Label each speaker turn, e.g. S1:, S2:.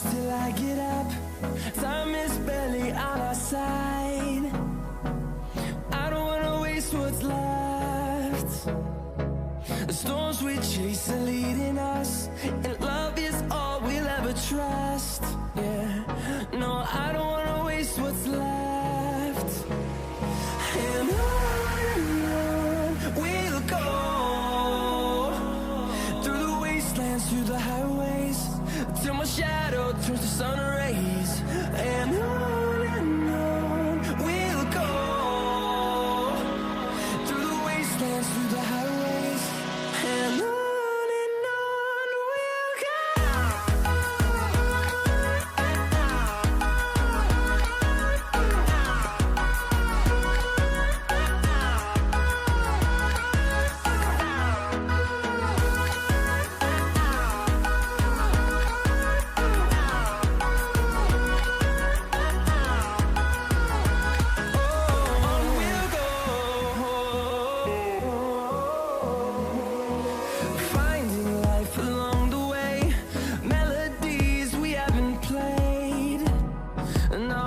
S1: till I get up. Time is barely on our side. I don't wanna waste what's left. The storms we chase are leading us, and love is all we'll ever trust. Yeah, no, I don't wanna waste what's left. And on we'll go, through the wastelands, through the highways, till my shadow turns to sun rays. And on we'll go, through the wastelands, through the highways, and on we'll go. Finding life along the way, melodies we haven't played. No,